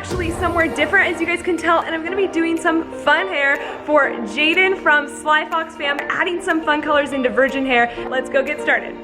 actually somewhere different, as you guys can tell, and I'm gonna be doing some fun hair for Jaedyn from SlyFox Family, adding some fun colors into virgin hair. Let's go get started.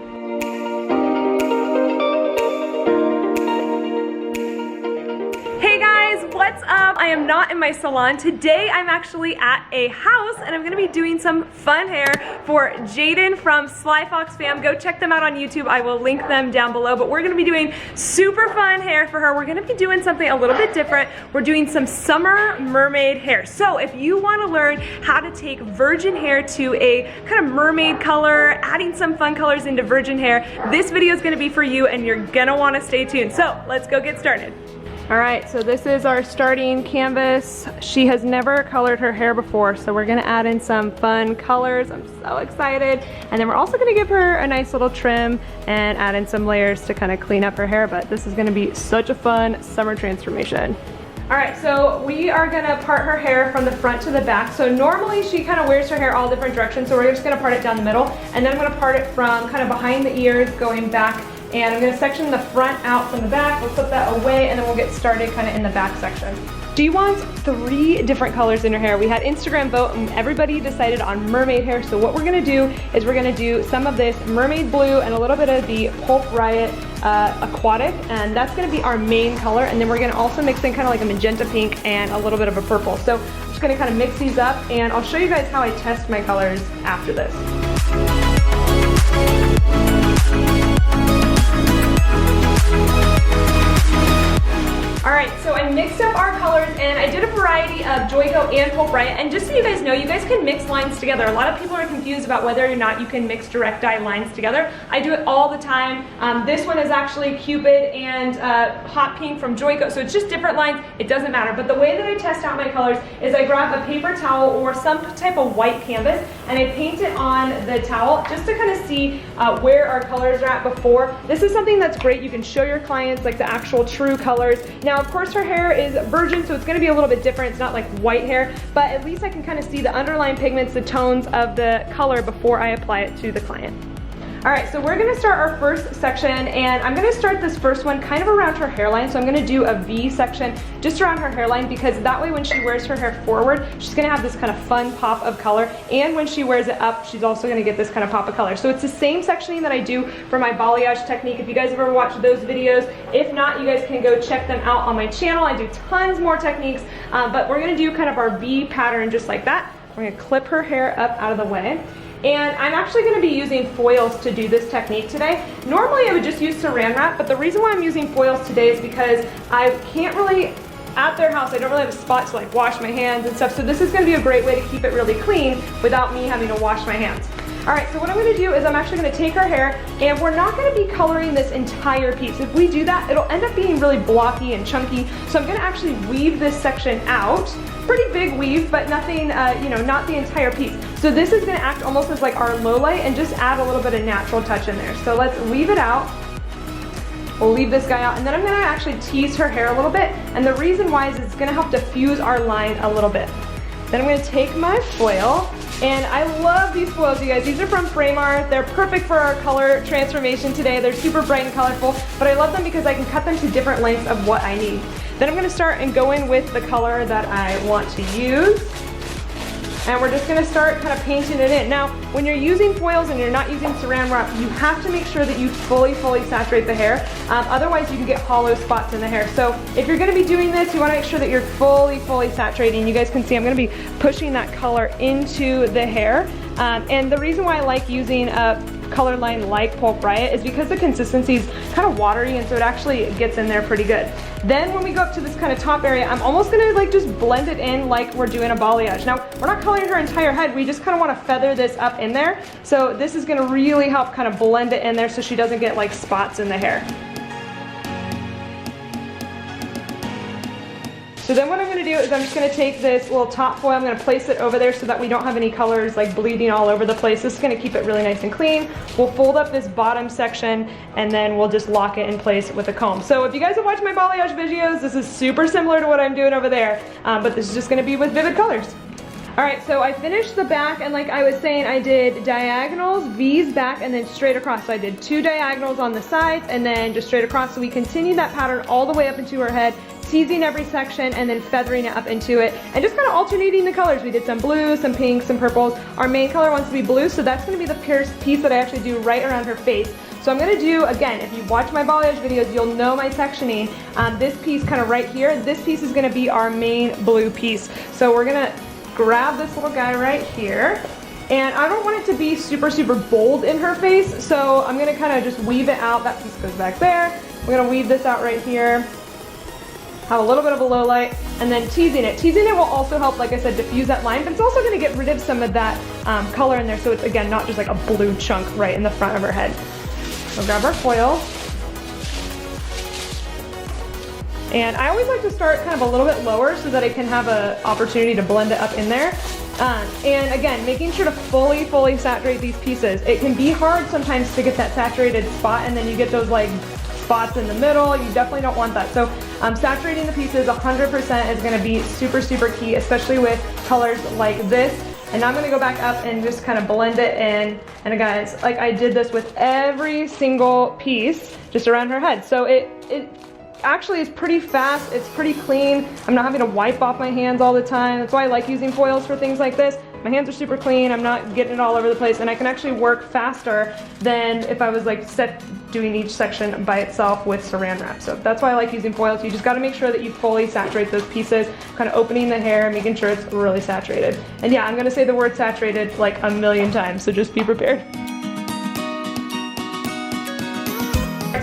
What's up? I am not in my salon. Today I'm actually at a house and I'm gonna be doing some fun hair for Jaedyn from SlyFox Fam. Go check them out on YouTube. I will link them down below, but we're gonna be doing super fun hair for her. We're gonna be doing something a little bit different. We're doing some summer mermaid hair. So if you wanna learn how to take virgin hair to a kind of mermaid color, adding some fun colors into virgin hair, this video is gonna be for you and you're gonna wanna stay tuned. So let's go get started. All right, so this is our starting canvas. She has never colored her hair before, so we're gonna add in some fun colors. I'm so excited. And then we're also gonna give her a nice little trim and add in some layers to kind of clean up her hair, but this is gonna be such a fun summer transformation. All right, so we are gonna part her hair from the front to the back. So normally she kind of wears her hair all different directions, so we're just gonna part it down the middle, and then I'm gonna part it from kind of behind the ears going back, and I'm gonna section the front out from the back. We'll flip that away, and then we'll get started kind of in the back section. She wants 3 different colors in her hair. We had Instagram vote, and everybody decided on mermaid hair. So what we're gonna do is we're gonna do some of this mermaid blue and a little bit of the Pulp Riot aquatic, and that's gonna be our main color. And then we're gonna also mix in kind of like a magenta pink and a little bit of a purple. So I'm just gonna kind of mix these up, and I'll show you guys how I test my colors after this. Alright, so I mixed up our colors and I did a variety of Joico and Pulp Riot, and just so you guys know, you guys can mix lines together. A lot of people are confused about whether or not you can mix direct dye lines together. I do it all the time. This one is actually Cupid and Hot Pink from Joico, so it's just different lines. It doesn't matter, but the way that I test out my colors is I grab a paper towel or some type of white canvas and I paint it on the towel just to kind of see where our colors are at before. This is something that's great. You can show your clients like the actual true colors. Now, of course, her hair is virgin, so it's gonna be a little bit different. It's not like white hair, but at least I can kind of see the underlying pigments, the tones of the color before I apply it to the client. All right, so we're gonna start our first section, and I'm gonna start this first one kind of around her hairline. So I'm gonna do a V section just around her hairline, because that way when she wears her hair forward, she's gonna have this kind of fun pop of color. And when she wears it up, she's also gonna get this kind of pop of color. So it's the same sectioning that I do for my balayage technique. If you guys have ever watched those videos, if not, you guys can go check them out on my channel. I do tons more techniques, but we're gonna do kind of our V pattern just like that. We're gonna clip her hair up out of the way. And I'm actually going to be using foils to do this technique today. Normally I would just use saran wrap, but the reason why I'm using foils today is because I can't really, at their house, I don't really have a spot to like wash my hands and stuff, so this is going to be a great way to keep it really clean without me having to wash my hands. Alright, so what I'm going to do is I'm actually going to take her hair, and we're not going to be coloring this entire piece. If we do that, it'll end up being really blocky and chunky, so I'm going to actually weave this section out. Pretty big weave, but nothing, you know, not the entire piece. So this is going to act almost as like our low light and just add a little bit of natural touch in there. So let's weave it out. We'll leave this guy out, and then I'm going to actually tease her hair a little bit, and the reason why is it's going to help diffuse our line a little bit. Then I'm going to take my foil, and I love these foils, you guys. These are from Framar. They're perfect for our color transformation today. They're super bright and colorful, but I love them because I can cut them to different lengths of what I need. Then I'm going to start and go in with the color that I want to use. And we're just going to start kind of painting it in. Now, when you're using foils and you're not using saran wrap, you have to make sure that you fully saturate the hair. Otherwise, you can get hollow spots in the hair. So if you're going to be doing this, you want to make sure that you're fully saturating. You guys can see I'm going to be pushing that color into the hair. And the reason why I like using a color line like Pulp Riot is because the consistency is kind of watery, and so it actually gets in there pretty good. Then when we go up to this kind of top area, I'm almost gonna like just blend it in like we're doing a balayage. Now, we're not coloring her entire head, we just kind of want to feather this up in there. So this is gonna really help kind of blend it in there so she doesn't get like spots in the hair. So then what I'm going to do is I'm just going to take this little top foil, I'm going to place it over there so that we don't have any colors like bleeding all over the place. This is going to keep it really nice and clean. We'll fold up this bottom section and then we'll just lock it in place with a comb. So if you guys have watched my balayage videos, this is super similar to what I'm doing over there, but this is just going to be with vivid colors. Alright, so I finished the back, and like I was saying, I did diagonals, V's back, and then straight across. So I did 2 diagonals on the sides and then just straight across. So we continued that pattern all the way up into her head teasing every section and then feathering it up into it and just kind of alternating the colors. We did some blues, some pinks, some purples. Our main color wants to be blue, so that's going to be the piece that I actually do right around her face. So I'm going to do, again, if you watch my balayage videos, you'll know my sectioning. This piece kind of right here, this piece is going to be our main blue piece. So we're going to grab this little guy right here. And I don't want it to be super, super bold in her face, so I'm going to kind of just weave it out. That piece goes back there. We're going to weave this out right here. Have a little bit of a low light, and then teasing it. Teasing it will also help, like I said, diffuse that line, but it's also going to get rid of some of that color in there, so it's, again, not just like a blue chunk right in the front of her head. So grab our foil. And I always like to start kind of a little bit lower so that I can have an opportunity to blend it up in there. And again, making sure to fully saturate these pieces. It can be hard sometimes to get that saturated spot, and then you get those like spots in the middle. You definitely don't want that. So saturating the pieces 100% is going to be super, super key, especially with colors like this. And now I'm going to go back up and just kind of blend it in. And guys, like I did this with every single piece just around her head. So it actually is pretty fast. It's pretty clean. I'm not having to wipe off my hands all the time. That's why I like using foils for things like this. My hands are super clean. I'm not getting it all over the place, and I can actually work faster than if I was like doing each section by itself with saran wrap. So that's why I like using foils. You just got to make sure that you fully saturate those pieces, kind of opening the hair, making sure it's really saturated. And yeah, I'm going to say the word saturated like a million times, so just be prepared.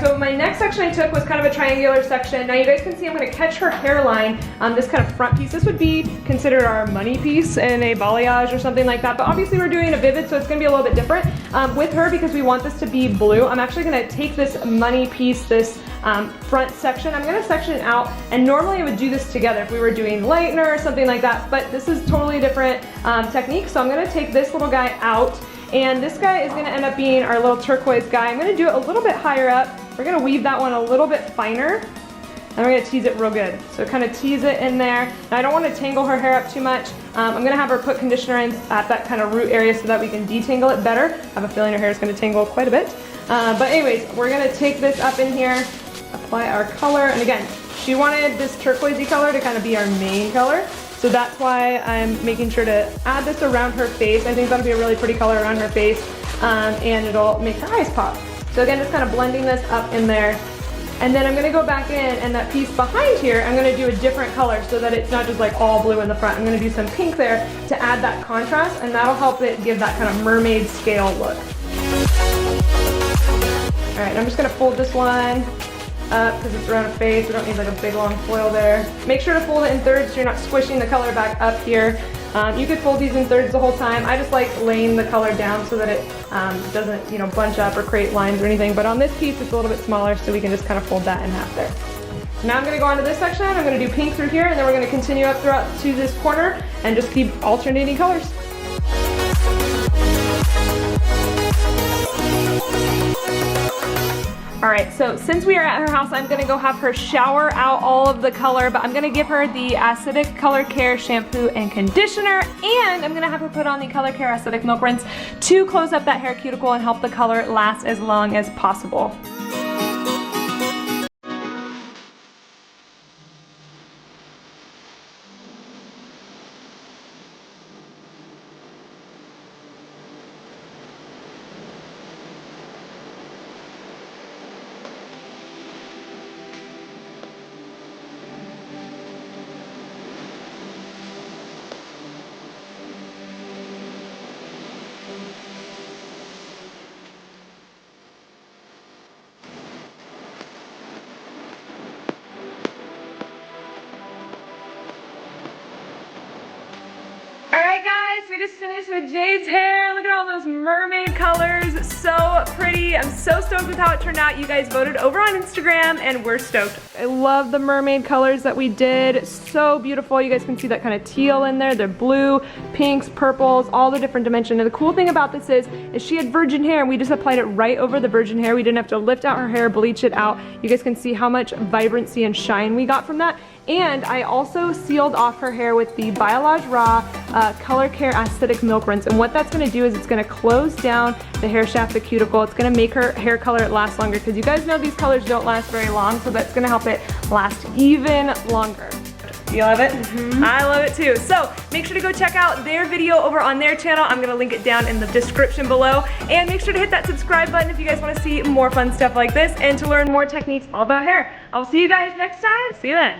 So my next section I took was kind of a triangular section. Now you guys can see I'm going to catch her hairline on this kind of front piece. This would be considered our money piece in a balayage or something like that, but obviously we're doing a vivid, so it's going to be a little bit different. With her, because we want this to be blue, I'm actually going to take this money piece, this front section, I'm going to section it out, and normally I would do this together if we were doing lightener or something like that, but this is totally different technique, so I'm going to take this little guy out. And this guy is going to end up being our little turquoise guy. I'm going to do it a little bit higher up. We're going to weave that one a little bit finer. And we're going to tease it real good. So kind of tease it in there. Now I don't want to tangle her hair up too much. I'm going to have her put conditioner in at that kind of root area so that we can detangle it better. I have a feeling her hair is going to tangle quite a bit. But anyways, we're going to take this up in here, apply our color. And again, she wanted this turquoisey color to kind of be our main color. So that's why I'm making sure to add this around her face. I think that'll be a really pretty color around her face, and it'll make her eyes pop. So again, just kind of blending this up in there. And then I'm going to go back in, and that piece behind here, I'm going to do a different color so that it's not just like all blue in the front. I'm going to do some pink there to add that contrast, and that'll help it give that kind of mermaid scale look. All right, I'm just going to fold this one up because it's around her face. We don't need like a big long foil there. Make sure to fold it in thirds so you're not squishing the color back up here. You could fold these in thirds the whole time. I just like laying the color down so that it doesn't, you know, bunch up or create lines or anything. But on this piece, it's a little bit smaller, so we can just kind of fold that in half there. So now I'm going to go on to this section. I'm going to do pink through here, and then we're going to continue up throughout to this corner and just keep alternating colors. Alright, so since we are at her house, I'm going to go have her shower out all of the color, but I'm going to give her the Acidic Color Care shampoo and conditioner, and I'm going to have her put on the Color Care Acidic Milk Rinse to close up that hair cuticle and help the color last as long as possible. Alright guys, we just finished with Jade's hair. Look at all those mermaid colors. So pretty. I'm so stoked with how it turned out. You guys voted over on Instagram and we're stoked. I love the mermaid colors that we did. So beautiful. You guys can see that kind of teal in there. The blue, pinks, purples, all the different dimensions. And the cool thing about this is she had virgin hair and we just applied it right over the virgin hair. We didn't have to lift out her hair, bleach it out. You guys can see how much vibrancy and shine we got from that. And I also sealed off her hair with the Balayage Raw Color Care Acidic Milk Rinse. And what that's going to do is it's going to close down the hair shaft, the cuticle. It's going to make her hair color last longer because you guys know these colors don't last very long. So that's going to help help it last even longer. You love it? I love it too. So make sure to go check out their video over on their channel. I'm gonna link it down in the description below. And make sure to hit that subscribe button if you guys wanna see more fun stuff like this and to learn more techniques all about hair. I'll see you guys next time. See you then.